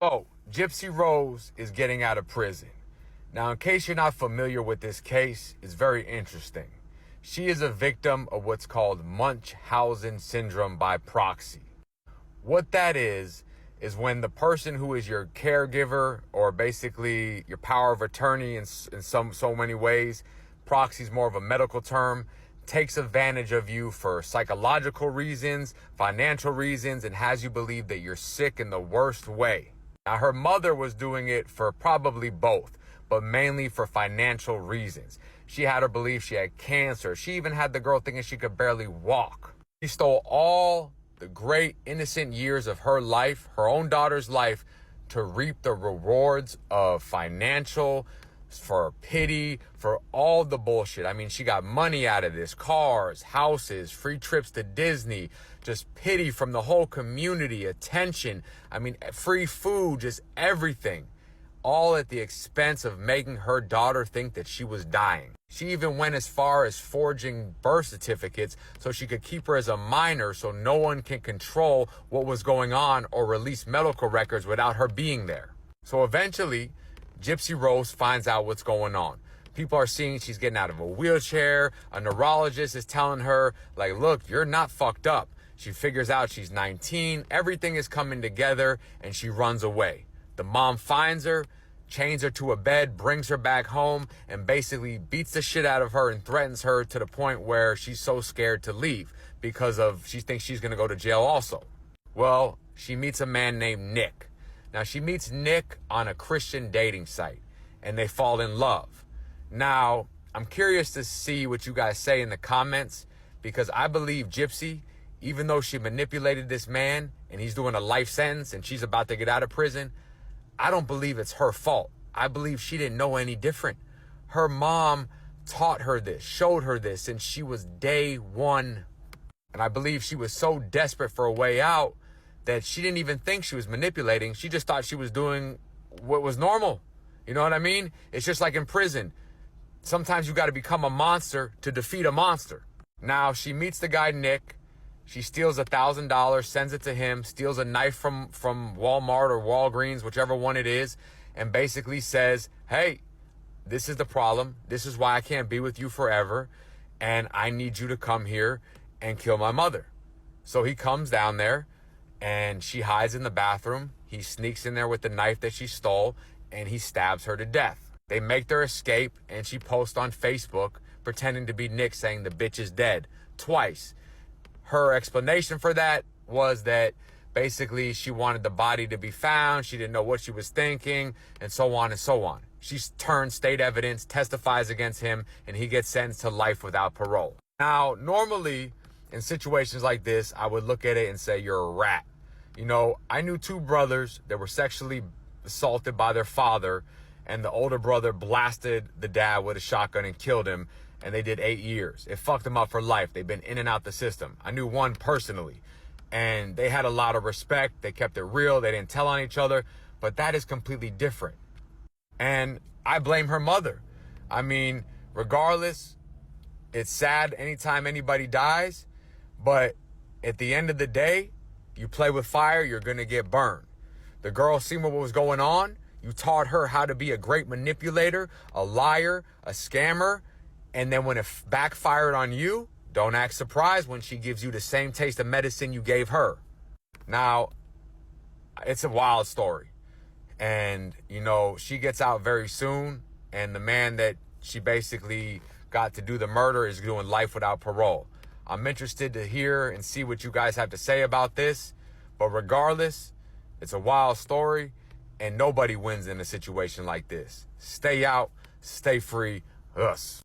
Oh, Gypsy Rose is getting out of prison. Now, in case you're not familiar with this case, it's very interesting. She is a victim of what's called Munchausen syndrome by proxy. What that is when the person who is your caregiver, or basically your power of attorney in so many ways, proxy is more of a medical term, takes advantage of you for psychological reasons, financial reasons, and has you believe that you're sick in the worst way. Now, her mother was doing it for probably both, but mainly for financial reasons. She had her believe she had cancer. She even had the girl thinking she could barely walk. She stole all the great innocent years of her life, her own daughter's life, to reap the rewards of financial, for pity, for all the bullshit. I mean, she got money out of this, cars, houses, free trips to Disney, just pity from the whole community, attention. I mean, free food, just everything, all at the expense of making her daughter think that she was dying. She even went as far as forging birth certificates so she could keep her as a minor so no one can control what was going on or release medical records without her being there. So eventually, Gypsy Rose finds out what's going on. People are seeing she's getting out of a wheelchair. A neurologist is telling her, like, look, you're not fucked up. She figures out she's 19. Everything is coming together, and she runs away. The mom finds her, chains her to a bed, brings her back home, and basically beats the shit out of her and threatens her to the point where she's so scared to leave because she thinks she's going to go to jail also. Well, she meets a man named Nick. Now, she meets Nick on a Christian dating site, and they fall in love. Now, I'm curious to see what you guys say in the comments, because I believe Gypsy, even though she manipulated this man, and he's doing a life sentence, and she's about to get out of prison, I don't believe it's her fault. I believe she didn't know any different. Her mom taught her this, showed her this, since she was day one. And I believe she was so desperate for a way out that she didn't even think she was manipulating. She just thought she was doing what was normal. You know what I mean? It's just like in prison. Sometimes you got to become a monster to defeat a monster. Now, she meets the guy, Nick. She steals $1,000, sends it to him, steals a knife from Walmart or Walgreens, whichever one it is, and basically says, hey, this is the problem. This is why I can't be with you forever, and I need you to come here and kill my mother. So he comes down there, and she hides in the bathroom. He sneaks in there with the knife that she stole, and he stabs her to death. They make their escape, and she posts on Facebook pretending to be Nick, saying the bitch is dead twice. Her explanation for that was that basically she wanted the body to be found. She didn't know what she was thinking, and so on and so on. She turns state evidence, testifies against him, and he gets sentenced to life without parole. Now, normally in situations like this, I would look at it and say, you're a rat. You know, I knew two brothers that were sexually assaulted by their father, and the older brother blasted the dad with a shotgun and killed him, and they did 8 years. It fucked them up for life. They've been in and out the system. I knew one personally, and they had a lot of respect. They kept it real. They didn't tell on each other, but that is completely different. And I blame her mother. I mean, regardless, it's sad anytime anybody dies, but at the end of the day, you play with fire, you're going to get burned. The girl seen what was going on. You taught her how to be a great manipulator, a liar, a scammer. And then when it backfired on you, don't act surprised when she gives you the same taste of medicine you gave her. Now, it's a wild story. And, you know, she gets out very soon. And the man that she basically got to do the murder is doing life without parole. I'm interested to hear and see what you guys have to say about this. But regardless, it's a wild story, and nobody wins in a situation like this. Stay out, stay free, us.